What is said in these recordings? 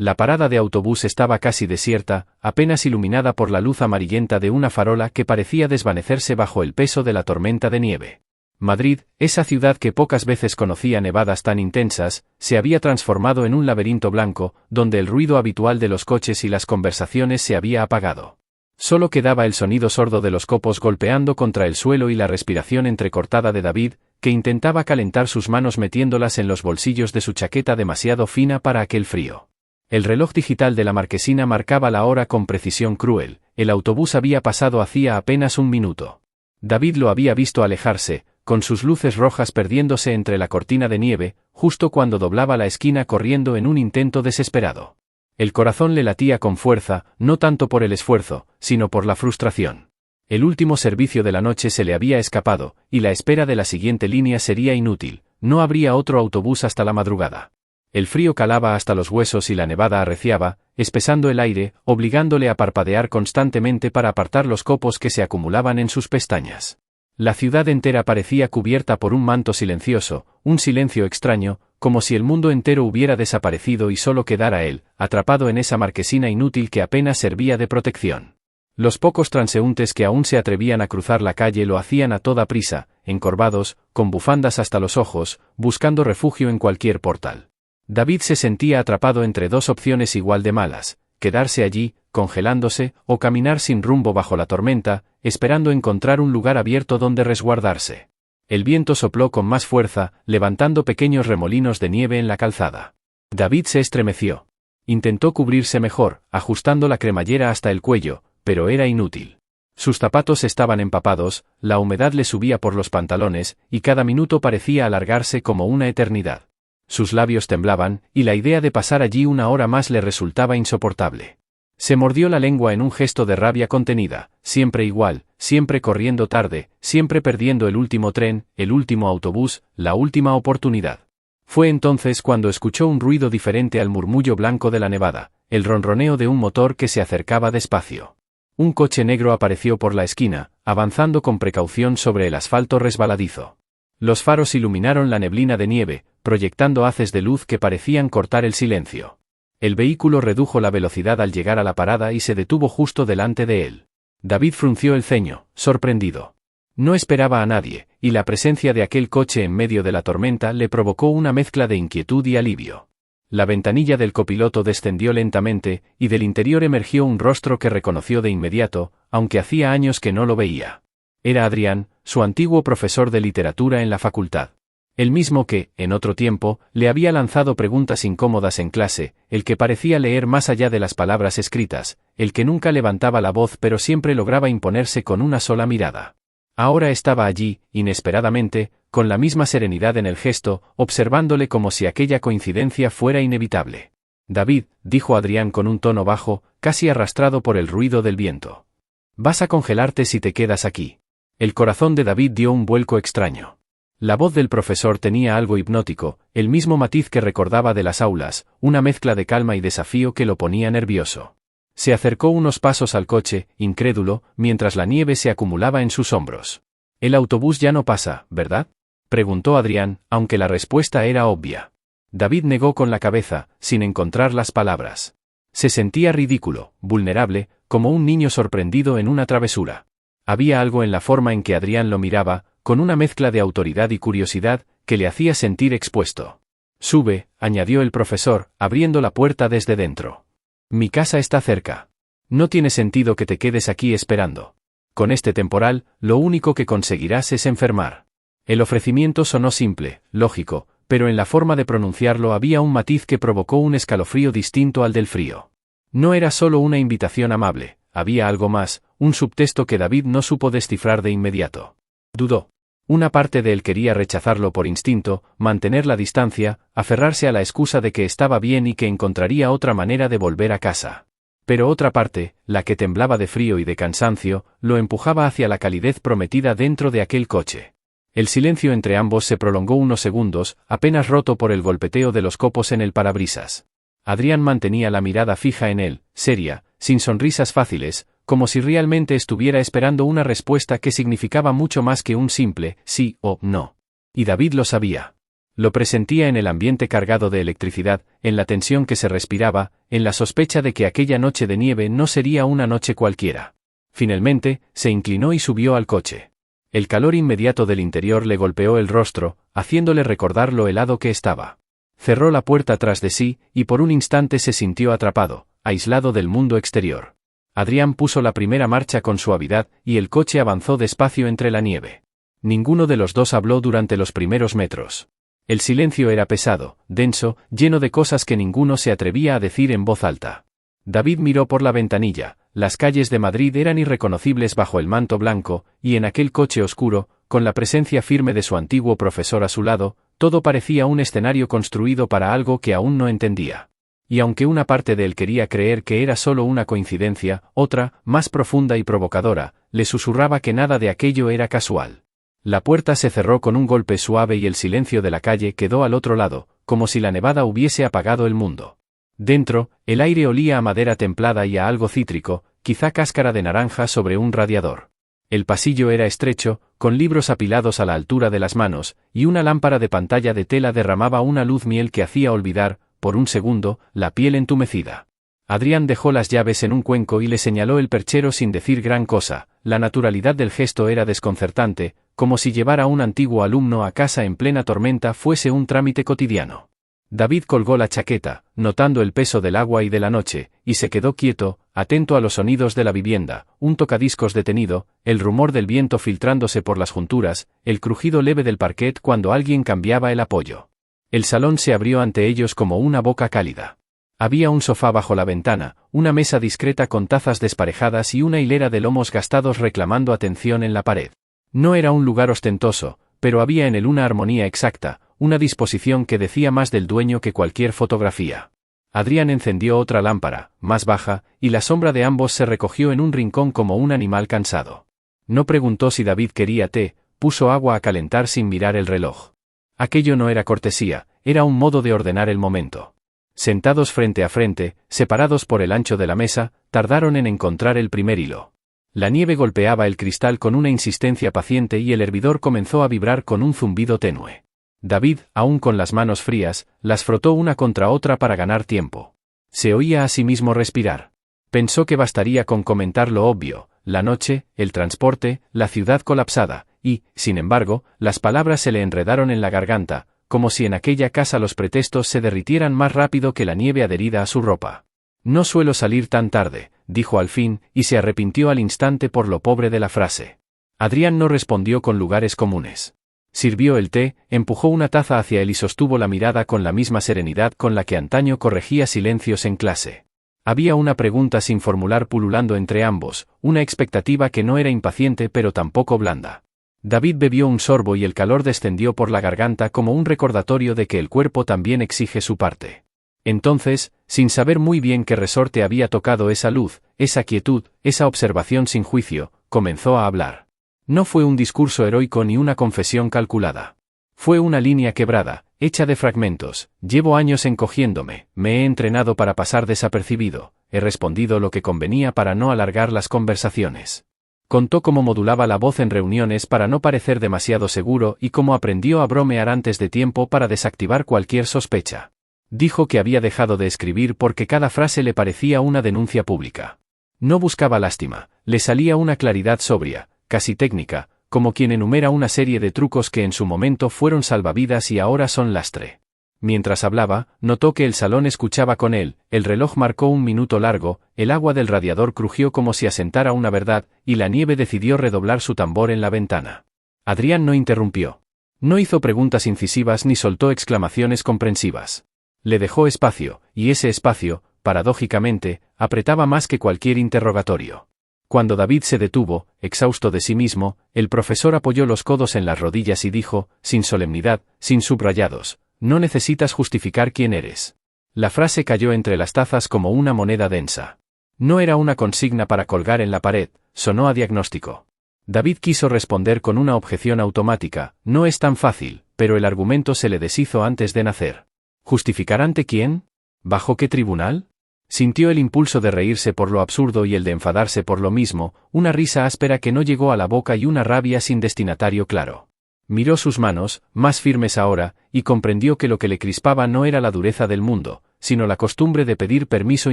La parada de autobús estaba casi desierta, apenas iluminada por la luz amarillenta de una farola que parecía desvanecerse bajo el peso de la tormenta de nieve. Madrid, esa ciudad que pocas veces conocía nevadas tan intensas, se había transformado en un laberinto blanco, donde el ruido habitual de los coches y las conversaciones se había apagado. Solo quedaba el sonido sordo de los copos golpeando contra el suelo y la respiración entrecortada de David, que intentaba calentar sus manos metiéndolas en los bolsillos de su chaqueta demasiado fina para aquel frío. El reloj digital de la marquesina marcaba la hora con precisión cruel, el autobús había pasado hacía apenas un minuto. David lo había visto alejarse, con sus luces rojas perdiéndose entre la cortina de nieve, justo cuando doblaba la esquina corriendo en un intento desesperado. El corazón le latía con fuerza, no tanto por el esfuerzo, sino por la frustración. El último servicio de la noche se le había escapado, y la espera de la siguiente línea sería inútil, no habría otro autobús hasta la madrugada. El frío calaba hasta los huesos y la nevada arreciaba, espesando el aire, obligándole a parpadear constantemente para apartar los copos que se acumulaban en sus pestañas. La ciudad entera parecía cubierta por un manto silencioso, un silencio extraño, como si el mundo entero hubiera desaparecido y solo quedara él, atrapado en esa marquesina inútil que apenas servía de protección. Los pocos transeúntes que aún se atrevían a cruzar la calle lo hacían a toda prisa, encorvados, con bufandas hasta los ojos, buscando refugio en cualquier portal. David se sentía atrapado entre dos opciones igual de malas, quedarse allí, congelándose, o caminar sin rumbo bajo la tormenta, esperando encontrar un lugar abierto donde resguardarse. El viento sopló con más fuerza, levantando pequeños remolinos de nieve en la calzada. David se estremeció. Intentó cubrirse mejor, ajustando la cremallera hasta el cuello, pero era inútil. Sus zapatos estaban empapados, la humedad le subía por los pantalones, y cada minuto parecía alargarse como una eternidad. Sus labios temblaban, y la idea de pasar allí una hora más le resultaba insoportable. Se mordió la lengua en un gesto de rabia contenida, siempre igual, siempre corriendo tarde, siempre perdiendo el último tren, el último autobús, la última oportunidad. Fue entonces cuando escuchó un ruido diferente al murmullo blanco de la nevada, el ronroneo de un motor que se acercaba despacio. Un coche negro apareció por la esquina, avanzando con precaución sobre el asfalto resbaladizo. Los faros iluminaron la neblina de nieve, proyectando haces de luz que parecían cortar el silencio. El vehículo redujo la velocidad al llegar a la parada y se detuvo justo delante de él. David frunció el ceño, sorprendido. No esperaba a nadie, y la presencia de aquel coche en medio de la tormenta le provocó una mezcla de inquietud y alivio. La ventanilla del copiloto descendió lentamente, y del interior emergió un rostro que reconoció de inmediato, aunque hacía años que no lo veía. Era Adrián, su antiguo profesor de literatura en la facultad. El mismo que, en otro tiempo, le había lanzado preguntas incómodas en clase, el que parecía leer más allá de las palabras escritas, el que nunca levantaba la voz pero siempre lograba imponerse con una sola mirada. Ahora estaba allí, inesperadamente, con la misma serenidad en el gesto, observándole como si aquella coincidencia fuera inevitable. David, dijo Adrián con un tono bajo, casi arrastrado por el ruido del viento. Vas a congelarte si te quedas aquí. El corazón de David dio un vuelco extraño. La voz del profesor tenía algo hipnótico, el mismo matiz que recordaba de las aulas, una mezcla de calma y desafío que lo ponía nervioso. Se acercó unos pasos al coche, incrédulo, mientras la nieve se acumulaba en sus hombros. «El autobús ya no pasa, ¿verdad?», preguntó Adrián, aunque la respuesta era obvia. David negó con la cabeza, sin encontrar las palabras. Se sentía ridículo, vulnerable, como un niño sorprendido en una travesura. Había algo en la forma en que Adrián lo miraba, con una mezcla de autoridad y curiosidad, que le hacía sentir expuesto. «Sube», añadió el profesor, abriendo la puerta desde dentro. «Mi casa está cerca. No tiene sentido que te quedes aquí esperando. Con este temporal, lo único que conseguirás es enfermar». El ofrecimiento sonó simple, lógico, pero en la forma de pronunciarlo había un matiz que provocó un escalofrío distinto al del frío. No era solo una invitación amable, había algo más, un subtexto que David no supo descifrar de inmediato. Dudó. Una parte de él quería rechazarlo por instinto, mantener la distancia, aferrarse a la excusa de que estaba bien y que encontraría otra manera de volver a casa. Pero otra parte, la que temblaba de frío y de cansancio, lo empujaba hacia la calidez prometida dentro de aquel coche. El silencio entre ambos se prolongó unos segundos, apenas roto por el golpeteo de los copos en el parabrisas. Adrián mantenía la mirada fija en él, seria, sin sonrisas fáciles, como si realmente estuviera esperando una respuesta que significaba mucho más que un simple sí o no. Y David lo sabía. Lo presentía en el ambiente cargado de electricidad, en la tensión que se respiraba, en la sospecha de que aquella noche de nieve no sería una noche cualquiera. Finalmente, se inclinó y subió al coche. El calor inmediato del interior le golpeó el rostro, haciéndole recordar lo helado que estaba. Cerró la puerta tras de sí, y por un instante se sintió atrapado, aislado del mundo exterior. Adrián puso la primera marcha con suavidad, y el coche avanzó despacio entre la nieve. Ninguno de los dos habló durante los primeros metros. El silencio era pesado, denso, lleno de cosas que ninguno se atrevía a decir en voz alta. David miró por la ventanilla. Las calles de Madrid eran irreconocibles bajo el manto blanco, y en aquel coche oscuro, con la presencia firme de su antiguo profesor a su lado, todo parecía un escenario construido para algo que aún no entendía. Y aunque una parte de él quería creer que era solo una coincidencia, otra, más profunda y provocadora, le susurraba que nada de aquello era casual. La puerta se cerró con un golpe suave y el silencio de la calle quedó al otro lado, como si la nevada hubiese apagado el mundo. Dentro, el aire olía a madera templada y a algo cítrico, quizá cáscara de naranja sobre un radiador. El pasillo era estrecho, con libros apilados a la altura de las manos, y una lámpara de pantalla de tela derramaba una luz miel que hacía olvidar, por un segundo, la piel entumecida. Adrián dejó las llaves en un cuenco y le señaló el perchero sin decir gran cosa. La naturalidad del gesto era desconcertante, como si llevar a un antiguo alumno a casa en plena tormenta fuese un trámite cotidiano. David colgó la chaqueta, notando el peso del agua y de la noche, y se quedó quieto, atento a los sonidos de la vivienda, un tocadiscos detenido, el rumor del viento filtrándose por las junturas, el crujido leve del parquet cuando alguien cambiaba el apoyo. El salón se abrió ante ellos como una boca cálida. Había un sofá bajo la ventana, una mesa discreta con tazas desparejadas y una hilera de lomos gastados reclamando atención en la pared. No era un lugar ostentoso, pero había en él una armonía exacta, una disposición que decía más del dueño que cualquier fotografía. Adrián encendió otra lámpara, más baja, y la sombra de ambos se recogió en un rincón como un animal cansado. No preguntó si David quería té, puso agua a calentar sin mirar el reloj. Aquello no era cortesía, era un modo de ordenar el momento. Sentados frente a frente, separados por el ancho de la mesa, tardaron en encontrar el primer hilo. La nieve golpeaba el cristal con una insistencia paciente y el hervidor comenzó a vibrar con un zumbido tenue. David, aún con las manos frías, las frotó una contra otra para ganar tiempo. Se oía a sí mismo respirar. Pensó que bastaría con comentar lo obvio, la noche, el transporte, la ciudad colapsada, y, sin embargo, las palabras se le enredaron en la garganta, como si en aquella casa los pretextos se derritieran más rápido que la nieve adherida a su ropa. No suelo salir tan tarde, dijo al fin, y se arrepintió al instante por lo pobre de la frase. Adrián no respondió con lugares comunes. Sirvió el té, empujó una taza hacia él y sostuvo la mirada con la misma serenidad con la que antaño corregía silencios en clase. Había una pregunta sin formular pululando entre ambos, una expectativa que no era impaciente pero tampoco blanda. David bebió un sorbo y el calor descendió por la garganta como un recordatorio de que el cuerpo también exige su parte. Entonces, sin saber muy bien qué resorte había tocado esa luz, esa quietud, esa observación sin juicio, comenzó a hablar. No fue un discurso heroico ni una confesión calculada. Fue una línea quebrada, hecha de fragmentos. Llevo años encogiéndome, me he entrenado para pasar desapercibido, he respondido lo que convenía para no alargar las conversaciones. Contó cómo modulaba la voz en reuniones para no parecer demasiado seguro y cómo aprendió a bromear antes de tiempo para desactivar cualquier sospecha. Dijo que había dejado de escribir porque cada frase le parecía una denuncia pública. No buscaba lástima, le salía una claridad sobria, casi técnica, como quien enumera una serie de trucos que en su momento fueron salvavidas y ahora son lastre. Mientras hablaba, notó que el salón escuchaba con él, el reloj marcó un minuto largo, el agua del radiador crujió como si asentara una verdad, y la nieve decidió redoblar su tambor en la ventana. Adrián no interrumpió. No hizo preguntas incisivas ni soltó exclamaciones comprensivas. Le dejó espacio, y ese espacio, paradójicamente, apretaba más que cualquier interrogatorio. Cuando David se detuvo, exhausto de sí mismo, el profesor apoyó los codos en las rodillas y dijo, sin solemnidad, sin subrayados: no necesitas justificar quién eres. La frase cayó entre las tazas como una moneda densa. No era una consigna para colgar en la pared, sonó a diagnóstico. David quiso responder con una objeción automática: no es tan fácil, pero el argumento se le deshizo antes de nacer. ¿Justificar ante quién? ¿Bajo qué tribunal? Sintió el impulso de reírse por lo absurdo y el de enfadarse por lo mismo, una risa áspera que no llegó a la boca y una rabia sin destinatario claro. Miró sus manos, más firmes ahora, y comprendió que lo que le crispaba no era la dureza del mundo, sino la costumbre de pedir permiso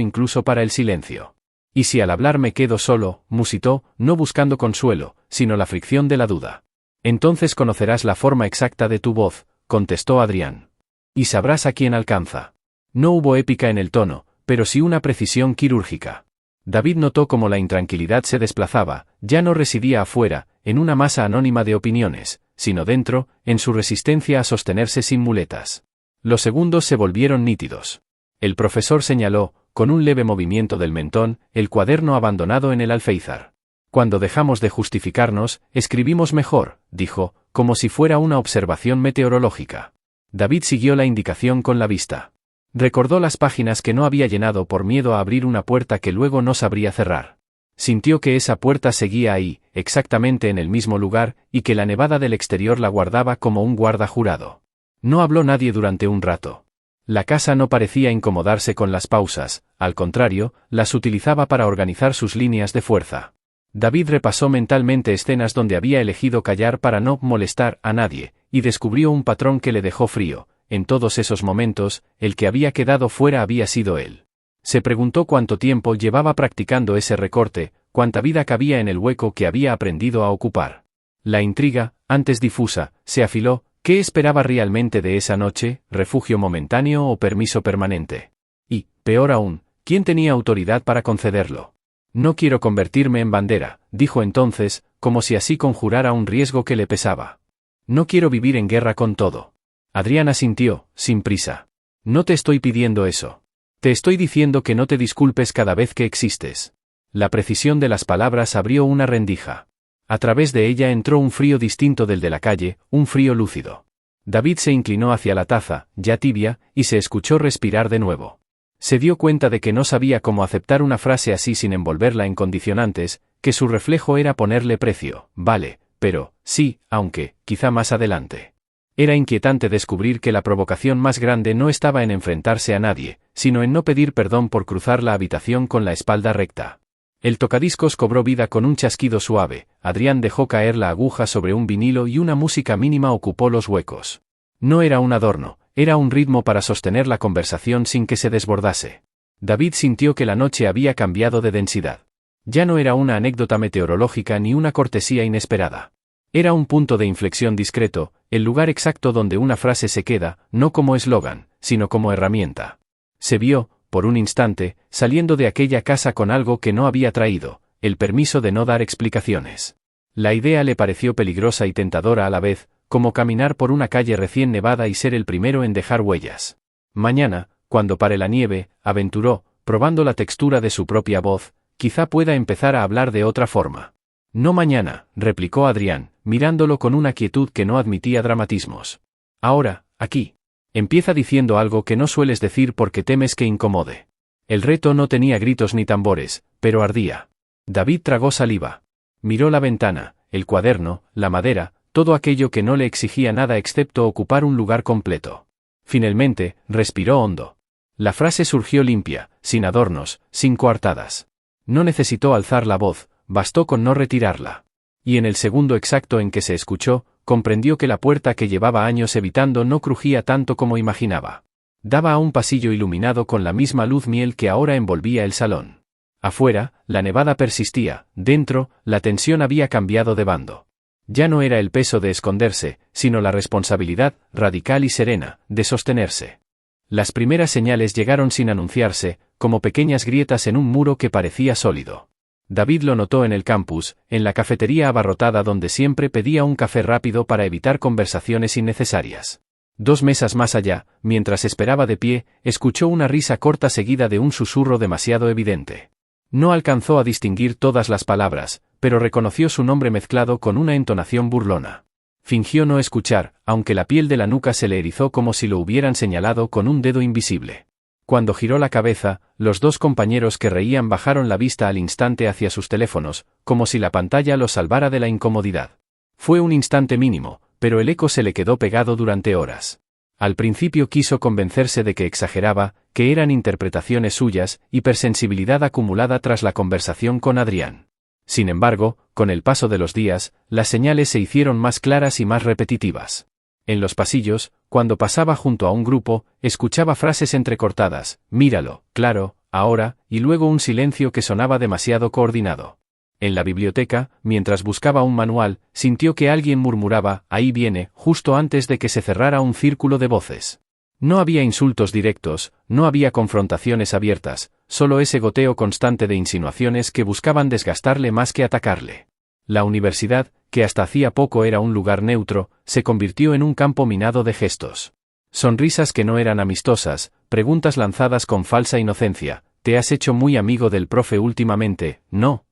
incluso para el silencio. «¿Y si al hablar me quedo solo?», musitó, no buscando consuelo, sino la fricción de la duda. «Entonces conocerás la forma exacta de tu voz», contestó Adrián. «Y sabrás a quién alcanza». No hubo épica en el tono, pero sí una precisión quirúrgica. David notó cómo la intranquilidad se desplazaba, ya no residía afuera, en una masa anónima de opiniones, sino dentro, en su resistencia a sostenerse sin muletas. Los segundos se volvieron nítidos. El profesor señaló, con un leve movimiento del mentón, el cuaderno abandonado en el alféizar. «Cuando dejamos de justificarnos, escribimos mejor», dijo, como si fuera una observación meteorológica. David siguió la indicación con la vista. Recordó las páginas que no había llenado por miedo a abrir una puerta que luego no sabría cerrar. Sintió que esa puerta seguía ahí, exactamente en el mismo lugar, y que la nevada del exterior la guardaba como un guarda jurado. No habló nadie durante un rato. La casa no parecía incomodarse con las pausas, al contrario, las utilizaba para organizar sus líneas de fuerza. David repasó mentalmente escenas donde había elegido callar para no molestar a nadie, y descubrió un patrón que le dejó frío. En todos esos momentos, el que había quedado fuera había sido él. Se preguntó cuánto tiempo llevaba practicando ese recorte, cuánta vida cabía en el hueco que había aprendido a ocupar. La intriga, antes difusa, se afiló. ¿Qué esperaba realmente de esa noche, refugio momentáneo o permiso permanente? Y, peor aún, ¿quién tenía autoridad para concederlo? «No quiero convertirme en bandera», dijo entonces, como si así conjurara un riesgo que le pesaba. «No quiero vivir en guerra con todo». Adrián asintió, sin prisa. «No te estoy pidiendo eso. Te estoy diciendo que no te disculpes cada vez que existes». La precisión de las palabras abrió una rendija. A través de ella entró un frío distinto del de la calle, un frío lúcido. David se inclinó hacia la taza, ya tibia, y se escuchó respirar de nuevo. Se dio cuenta de que no sabía cómo aceptar una frase así sin envolverla en condicionantes, que su reflejo era ponerle precio. «Vale, pero, sí, aunque, quizá más adelante». Era inquietante descubrir que la provocación más grande no estaba en enfrentarse a nadie, sino en no pedir perdón por cruzar la habitación con la espalda recta. El tocadiscos cobró vida con un chasquido suave. Adrián dejó caer la aguja sobre un vinilo y una música mínima ocupó los huecos. No era un adorno, era un ritmo para sostener la conversación sin que se desbordase. David sintió que la noche había cambiado de densidad. Ya no era una anécdota meteorológica ni una cortesía inesperada. Era un punto de inflexión discreto, el lugar exacto donde una frase se queda, no como eslogan, sino como herramienta. Se vio, por un instante, saliendo de aquella casa con algo que no había traído, el permiso de no dar explicaciones. La idea le pareció peligrosa y tentadora a la vez, como caminar por una calle recién nevada y ser el primero en dejar huellas. Mañana, cuando pare la nieve, aventuró, probando la textura de su propia voz, quizá pueda empezar a hablar de otra forma. «No mañana», replicó Adrián, mirándolo con una quietud que no admitía dramatismos. «Ahora, aquí. Empieza diciendo algo que no sueles decir porque temes que incomode». El reto no tenía gritos ni tambores, pero ardía. David tragó saliva. Miró la ventana, el cuaderno, la madera, todo aquello que no le exigía nada excepto ocupar un lugar completo. Finalmente, respiró hondo. La frase surgió limpia, sin adornos, sin coartadas. No necesitó alzar la voz, bastó con no retirarla. Y en el segundo exacto en que se escuchó, comprendió que la puerta que llevaba años evitando no crujía tanto como imaginaba. Daba a un pasillo iluminado con la misma luz miel que ahora envolvía el salón. Afuera, la nevada persistía, dentro, la tensión había cambiado de bando. Ya no era el peso de esconderse, sino la responsabilidad, radical y serena, de sostenerse. Las primeras señales llegaron sin anunciarse, como pequeñas grietas en un muro que parecía sólido. David lo notó en el campus, en la cafetería abarrotada donde siempre pedía un café rápido para evitar conversaciones innecesarias. 2 mesas más allá, mientras esperaba de pie, escuchó una risa corta seguida de un susurro demasiado evidente. No alcanzó a distinguir todas las palabras, pero reconoció su nombre mezclado con una entonación burlona. Fingió no escuchar, aunque la piel de la nuca se le erizó como si lo hubieran señalado con un dedo invisible. Cuando giró la cabeza, los 2 compañeros que reían bajaron la vista al instante hacia sus teléfonos, como si la pantalla los salvara de la incomodidad. Fue un instante mínimo, pero el eco se le quedó pegado durante horas. Al principio quiso convencerse de que exageraba, que eran interpretaciones suyas, hipersensibilidad acumulada tras la conversación con Adrián. Sin embargo, con el paso de los días, las señales se hicieron más claras y más repetitivas. En los pasillos, cuando pasaba junto a un grupo, escuchaba frases entrecortadas, míralo, claro, ahora, y luego un silencio que sonaba demasiado coordinado. En la biblioteca, mientras buscaba un manual, sintió que alguien murmuraba, ahí viene, justo antes de que se cerrara un círculo de voces. No había insultos directos, no había confrontaciones abiertas, solo ese goteo constante de insinuaciones que buscaban desgastarle más que atacarle. La universidad, que hasta hacía poco era un lugar neutro, se convirtió en un campo minado de gestos. Sonrisas que no eran amistosas, preguntas lanzadas con falsa inocencia, ¿te has hecho muy amigo del profe últimamente? No.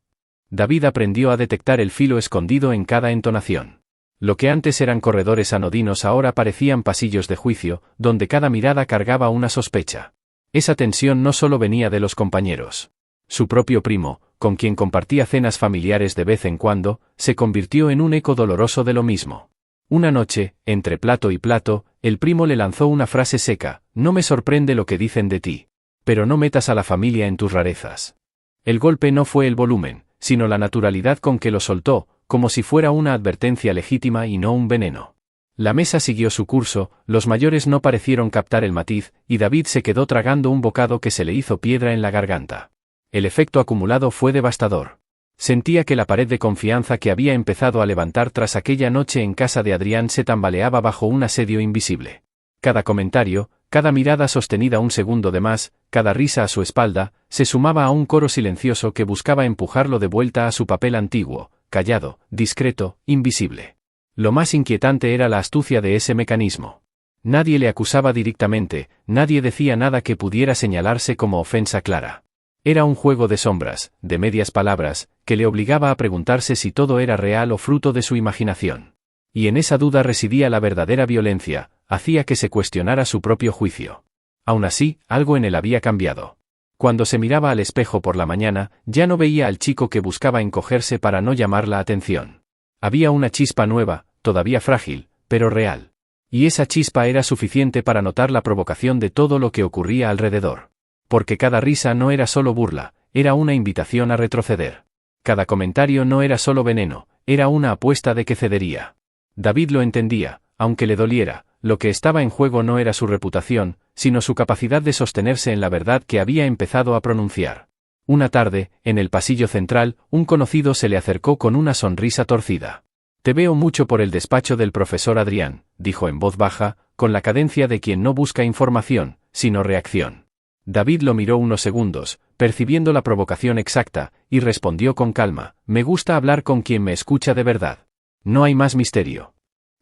David aprendió a detectar el filo escondido en cada entonación. Lo que antes eran corredores anodinos ahora parecían pasillos de juicio, donde cada mirada cargaba una sospecha. Esa tensión no solo venía de los compañeros. Su propio primo, con quien compartía cenas familiares de vez en cuando, se convirtió en un eco doloroso de lo mismo. Una noche, entre plato y plato, el primo le lanzó una frase seca, no me sorprende lo que dicen de ti. Pero no metas a la familia en tus rarezas. El golpe no fue el volumen, sino la naturalidad con que lo soltó, como si fuera una advertencia legítima y no un veneno. La mesa siguió su curso, los mayores no parecieron captar el matiz, y David se quedó tragando un bocado que se le hizo piedra en la garganta. El efecto acumulado fue devastador. Sentía que la pared de confianza que había empezado a levantar tras aquella noche en casa de Adrián se tambaleaba bajo un asedio invisible. Cada comentario, cada mirada sostenida un segundo de más, cada risa a su espalda, se sumaba a un coro silencioso que buscaba empujarlo de vuelta a su papel antiguo, callado, discreto, invisible. Lo más inquietante era la astucia de ese mecanismo. Nadie le acusaba directamente, nadie decía nada que pudiera señalarse como ofensa clara. Era un juego de sombras, de medias palabras, que le obligaba a preguntarse si todo era real o fruto de su imaginación. Y en esa duda residía la verdadera violencia, hacía que se cuestionara su propio juicio. Aún así, algo en él había cambiado. Cuando se miraba al espejo por la mañana, ya no veía al chico que buscaba encogerse para no llamar la atención. Había una chispa nueva, todavía frágil, pero real. Y esa chispa era suficiente para notar la provocación de todo lo que ocurría alrededor. Porque cada risa no era solo burla, era una invitación a retroceder. Cada comentario no era solo veneno, era una apuesta de que cedería. David lo entendía, aunque le doliera, lo que estaba en juego no era su reputación, sino su capacidad de sostenerse en la verdad que había empezado a pronunciar. Una tarde, en el pasillo central, un conocido se le acercó con una sonrisa torcida. Te veo mucho por el despacho del profesor Adrián, dijo en voz baja, con la cadencia de quien no busca información, sino reacción. David lo miró unos segundos, percibiendo la provocación exacta, y respondió con calma, me gusta hablar con quien me escucha de verdad. No hay más misterio.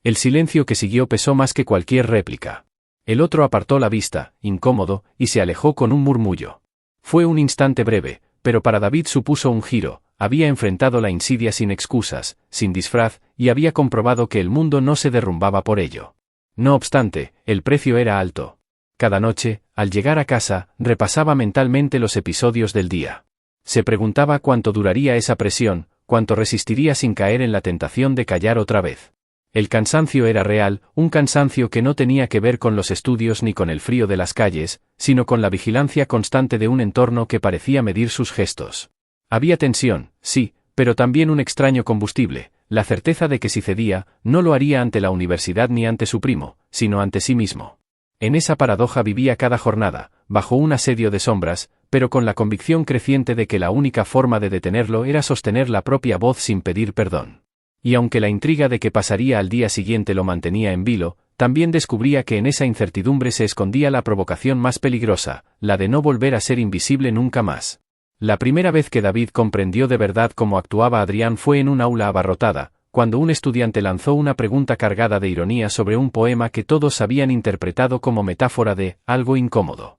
El silencio que siguió pesó más que cualquier réplica. El otro apartó la vista, incómodo, y se alejó con un murmullo. Fue un instante breve, pero para David supuso un giro, había enfrentado la insidia sin excusas, sin disfraz, y había comprobado que el mundo no se derrumbaba por ello. No obstante, el precio era alto. Cada noche, al llegar a casa, repasaba mentalmente los episodios del día. Se preguntaba cuánto duraría esa presión, cuánto resistiría sin caer en la tentación de callar otra vez. El cansancio era real, un cansancio que no tenía que ver con los estudios ni con el frío de las calles, sino con la vigilancia constante de un entorno que parecía medir sus gestos. Había tensión, sí, pero también un extraño combustible, la certeza de que si cedía, no lo haría ante la universidad ni ante su primo, sino ante sí mismo. En esa paradoja vivía cada jornada, bajo un asedio de sombras, pero con la convicción creciente de que la única forma de detenerlo era sostener la propia voz sin pedir perdón. Y aunque la intriga de que pasaría al día siguiente lo mantenía en vilo, también descubría que en esa incertidumbre se escondía la provocación más peligrosa, la de no volver a ser invisible nunca más. La primera vez que David comprendió de verdad cómo actuaba Adrián fue en un aula abarrotada, cuando un estudiante lanzó una pregunta cargada de ironía sobre un poema que todos habían interpretado como metáfora de algo incómodo.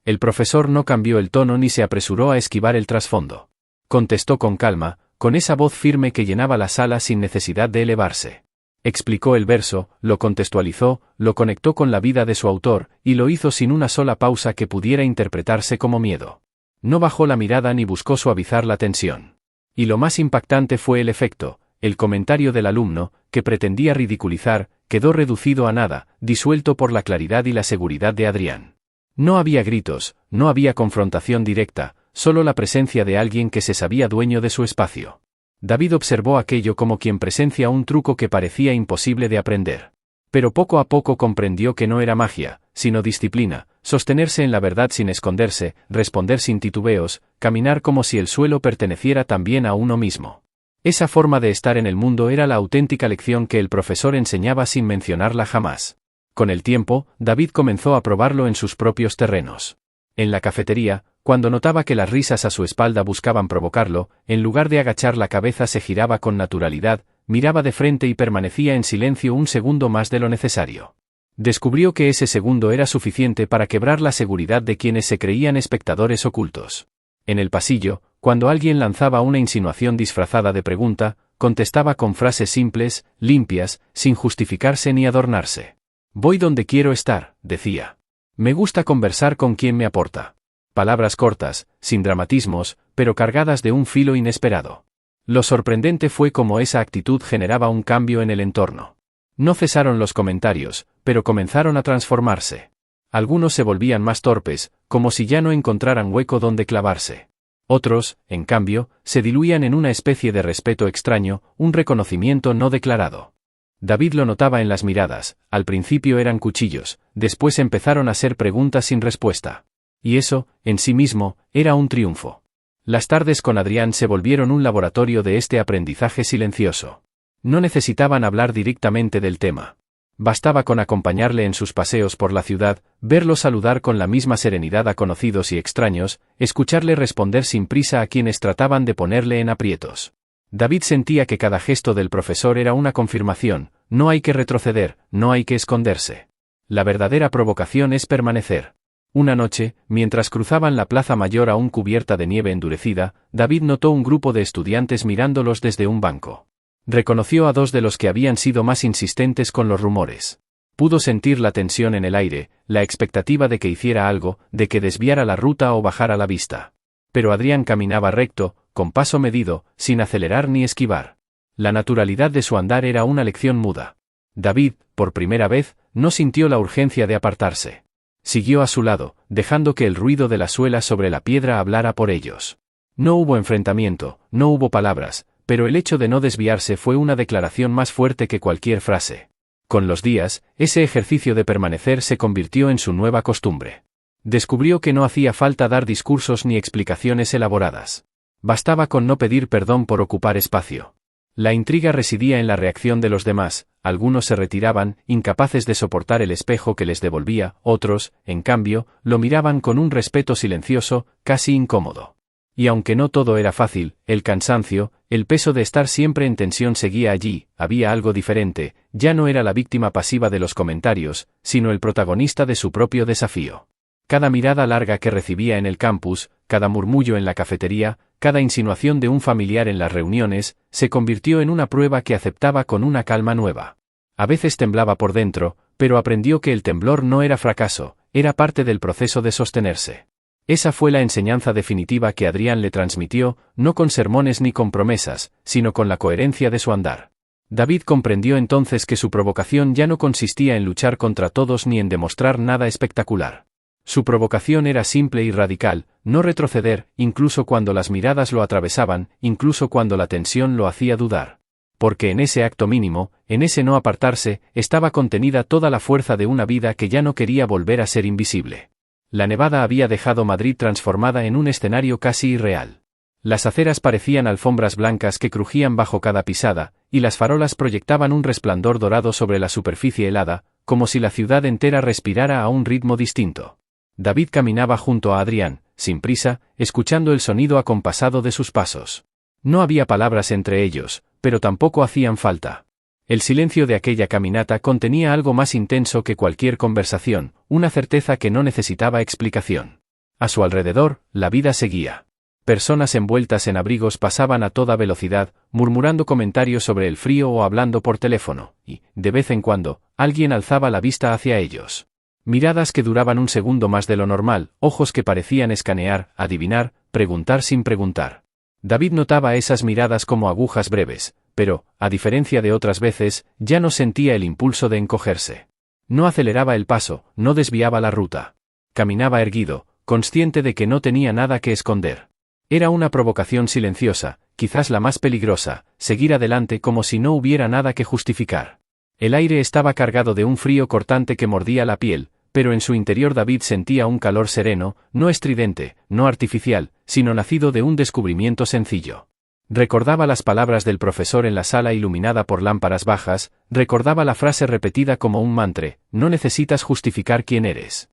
El profesor no cambió el tono ni se apresuró a esquivar el trasfondo. Contestó con calma, con esa voz firme que llenaba la sala sin necesidad de elevarse. Explicó el verso, lo contextualizó, lo conectó con la vida de su autor, y lo hizo sin una sola pausa que pudiera interpretarse como miedo. No bajó la mirada ni buscó suavizar la tensión. Y lo más impactante fue el efecto. El comentario del alumno, que pretendía ridiculizar, quedó reducido a nada, disuelto por la claridad y la seguridad de Adrián. No había gritos, no había confrontación directa, solo la presencia de alguien que se sabía dueño de su espacio. David observó aquello como quien presencia un truco que parecía imposible de aprender. Pero poco a poco comprendió que no era magia, sino disciplina, sostenerse en la verdad sin esconderse, responder sin titubeos, caminar como si el suelo perteneciera también a uno mismo. Esa forma de estar en el mundo era la auténtica lección que el profesor enseñaba sin mencionarla jamás. Con el tiempo, David comenzó a probarlo en sus propios terrenos. En la cafetería, cuando notaba que las risas a su espalda buscaban provocarlo, en lugar de agachar la cabeza se giraba con naturalidad, miraba de frente y permanecía en silencio un segundo más de lo necesario. Descubrió que ese segundo era suficiente para quebrar la seguridad de quienes se creían espectadores ocultos. En el pasillo, cuando alguien lanzaba una insinuación disfrazada de pregunta, contestaba con frases simples, limpias, sin justificarse ni adornarse. «Voy donde quiero estar», decía. «Me gusta conversar con quien me aporta». Palabras cortas, sin dramatismos, pero cargadas de un filo inesperado. Lo sorprendente fue cómo esa actitud generaba un cambio en el entorno. No cesaron los comentarios, pero comenzaron a transformarse. Algunos se volvían más torpes, como si ya no encontraran hueco donde clavarse. Otros, en cambio, se diluían en una especie de respeto extraño, un reconocimiento no declarado. David lo notaba en las miradas, al principio eran cuchillos, después empezaron a ser preguntas sin respuesta. Y eso, en sí mismo, era un triunfo. Las tardes con Adrián se volvieron un laboratorio de este aprendizaje silencioso. No necesitaban hablar directamente del tema. Bastaba con acompañarle en sus paseos por la ciudad, verlo saludar con la misma serenidad a conocidos y extraños, escucharle responder sin prisa a quienes trataban de ponerle en aprietos. David sentía que cada gesto del profesor era una confirmación: no hay que retroceder, no hay que esconderse. La verdadera provocación es permanecer. Una noche, mientras cruzaban la plaza mayor aún cubierta de nieve endurecida, David notó un grupo de estudiantes mirándolos desde un banco. Reconoció a dos de los que habían sido más insistentes con los rumores. Pudo sentir la tensión en el aire, la expectativa de que hiciera algo, de que desviara la ruta o bajara la vista. Pero Adrián caminaba recto, con paso medido, sin acelerar ni esquivar. La naturalidad de su andar era una lección muda. David, por primera vez, no sintió la urgencia de apartarse. Siguió a su lado, dejando que el ruido de la suela sobre la piedra hablara por ellos. No hubo enfrentamiento, no hubo palabras, pero el hecho de no desviarse fue una declaración más fuerte que cualquier frase. Con los días, ese ejercicio de permanecer se convirtió en su nueva costumbre. Descubrió que no hacía falta dar discursos ni explicaciones elaboradas. Bastaba con no pedir perdón por ocupar espacio. La intriga residía en la reacción de los demás. Algunos se retiraban, incapaces de soportar el espejo que les devolvía, otros, en cambio, lo miraban con un respeto silencioso, casi incómodo. Y aunque no todo era fácil, el cansancio, el peso de estar siempre en tensión seguía allí. Había algo diferente, ya no era la víctima pasiva de los comentarios, sino el protagonista de su propio desafío. Cada mirada larga que recibía en el campus, cada murmullo en la cafetería, cada insinuación de un familiar en las reuniones, se convirtió en una prueba que aceptaba con una calma nueva. A veces temblaba por dentro, pero aprendió que el temblor no era fracaso, era parte del proceso de sostenerse. Esa fue la enseñanza definitiva que Adrián le transmitió, no con sermones ni con promesas, sino con la coherencia de su andar. David comprendió entonces que su provocación ya no consistía en luchar contra todos ni en demostrar nada espectacular. Su provocación era simple y radical: no retroceder, incluso cuando las miradas lo atravesaban, incluso cuando la tensión lo hacía dudar. Porque en ese acto mínimo, en ese no apartarse, estaba contenida toda la fuerza de una vida que ya no quería volver a ser invisible. La nevada había dejado Madrid transformada en un escenario casi irreal. Las aceras parecían alfombras blancas que crujían bajo cada pisada, y las farolas proyectaban un resplandor dorado sobre la superficie helada, como si la ciudad entera respirara a un ritmo distinto. David caminaba junto a Adrián, sin prisa, escuchando el sonido acompasado de sus pasos. No había palabras entre ellos, pero tampoco hacían falta. El silencio de aquella caminata contenía algo más intenso que cualquier conversación, una certeza que no necesitaba explicación. A su alrededor, la vida seguía. Personas envueltas en abrigos pasaban a toda velocidad, murmurando comentarios sobre el frío o hablando por teléfono, y, de vez en cuando, alguien alzaba la vista hacia ellos. Miradas que duraban un segundo más de lo normal, ojos que parecían escanear, adivinar, preguntar sin preguntar. David notaba esas miradas como agujas breves, pero, a diferencia de otras veces, ya no sentía el impulso de encogerse. No aceleraba el paso, no desviaba la ruta. Caminaba erguido, consciente de que no tenía nada que esconder. Era una provocación silenciosa, quizás la más peligrosa, seguir adelante como si no hubiera nada que justificar. El aire estaba cargado de un frío cortante que mordía la piel, pero en su interior David sentía un calor sereno, no estridente, no artificial, sino nacido de un descubrimiento sencillo. Recordaba las palabras del profesor en la sala iluminada por lámparas bajas, recordaba la frase repetida como un mantra: no necesitas justificar quién eres.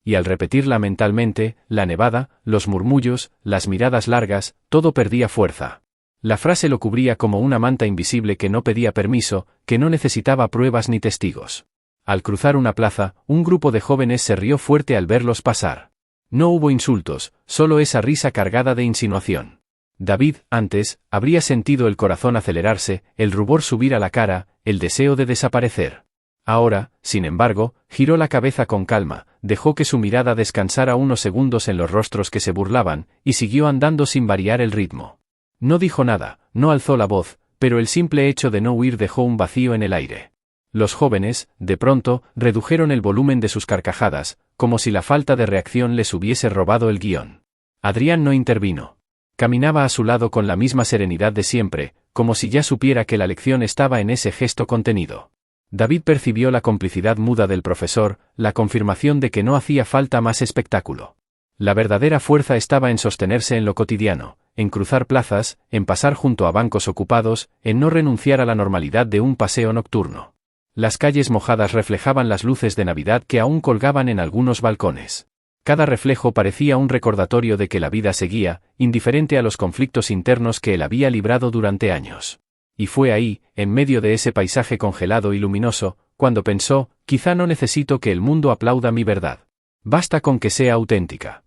Y al repetirla mentalmente, la nevada, los murmullos, las miradas largas, todo perdía fuerza. La frase lo cubría como una manta invisible que no pedía permiso, que no necesitaba pruebas ni testigos. Al cruzar una plaza, un grupo de jóvenes se rió fuerte al verlos pasar. No hubo insultos, solo esa risa cargada de insinuación. David, antes, habría sentido el corazón acelerarse, el rubor subir a la cara, el deseo de desaparecer. Ahora, sin embargo, giró la cabeza con calma, dejó que su mirada descansara unos segundos en los rostros que se burlaban, y siguió andando sin variar el ritmo. No dijo nada, no alzó la voz, pero el simple hecho de no huir dejó un vacío en el aire. Los jóvenes, de pronto, redujeron el volumen de sus carcajadas, como si la falta de reacción les hubiese robado el guión. Adrián no intervino. Caminaba a su lado con la misma serenidad de siempre, como si ya supiera que la lección estaba en ese gesto contenido. David percibió la complicidad muda del profesor, la confirmación de que no hacía falta más espectáculo. La verdadera fuerza estaba en sostenerse en lo cotidiano, en cruzar plazas, en pasar junto a bancos ocupados, en no renunciar a la normalidad de un paseo nocturno. Las calles mojadas reflejaban las luces de Navidad que aún colgaban en algunos balcones. Cada reflejo parecía un recordatorio de que la vida seguía, indiferente a los conflictos internos que él había librado durante años. Y fue ahí, en medio de ese paisaje congelado y luminoso, cuando pensó: quizá no necesito que el mundo aplauda mi verdad. Basta con que sea auténtica.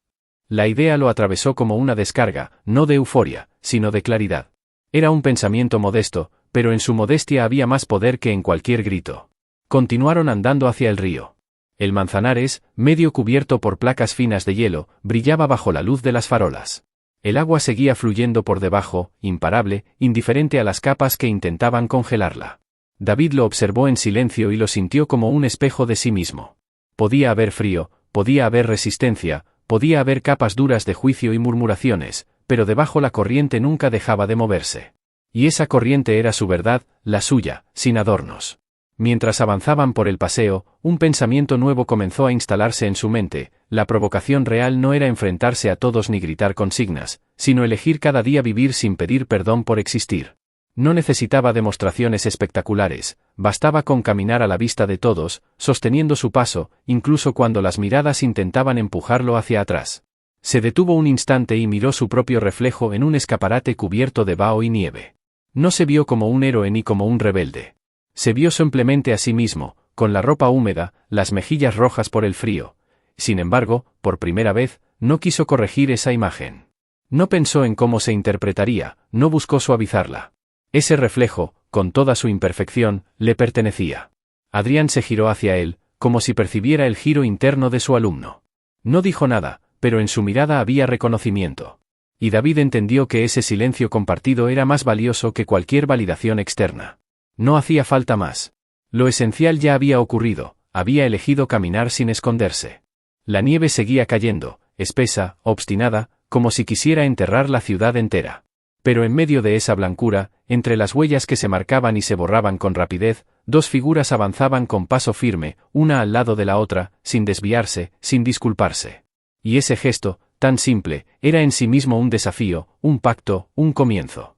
La idea lo atravesó como una descarga, no de euforia, sino de claridad. Era un pensamiento modesto, pero en su modestia había más poder que en cualquier grito. Continuaron andando hacia el río. El Manzanares, medio cubierto por placas finas de hielo, brillaba bajo la luz de las farolas. El agua seguía fluyendo por debajo, imparable, indiferente a las capas que intentaban congelarla. David lo observó en silencio y lo sintió como un espejo de sí mismo. Podía haber frío, podía haber resistencia, podía haber capas duras de juicio y murmuraciones, pero debajo la corriente nunca dejaba de moverse. Y esa corriente era su verdad, la suya, sin adornos. Mientras avanzaban por el paseo, un pensamiento nuevo comenzó a instalarse en su mente: la provocación real no era enfrentarse a todos ni gritar consignas, sino elegir cada día vivir sin pedir perdón por existir. No necesitaba demostraciones espectaculares, bastaba con caminar a la vista de todos, sosteniendo su paso, incluso cuando las miradas intentaban empujarlo hacia atrás. Se detuvo un instante y miró su propio reflejo en un escaparate cubierto de vaho y nieve. No se vio como un héroe ni como un rebelde. Se vio simplemente a sí mismo, con la ropa húmeda, las mejillas rojas por el frío. Sin embargo, por primera vez, no quiso corregir esa imagen. No pensó en cómo se interpretaría, no buscó suavizarla. Ese reflejo, con toda su imperfección, le pertenecía. Adrián se giró hacia él, como si percibiera el giro interno de su alumno. No dijo nada, pero en su mirada había reconocimiento. Y David entendió que ese silencio compartido era más valioso que cualquier validación externa. No hacía falta más. Lo esencial ya había ocurrido, había elegido caminar sin esconderse. La nieve seguía cayendo, espesa, obstinada, como si quisiera enterrar la ciudad entera. Pero en medio de esa blancura, entre las huellas que se marcaban y se borraban con rapidez, dos figuras avanzaban con paso firme, una al lado de la otra, sin desviarse, sin disculparse. Y ese gesto, tan simple, era en sí mismo un desafío, un pacto, un comienzo.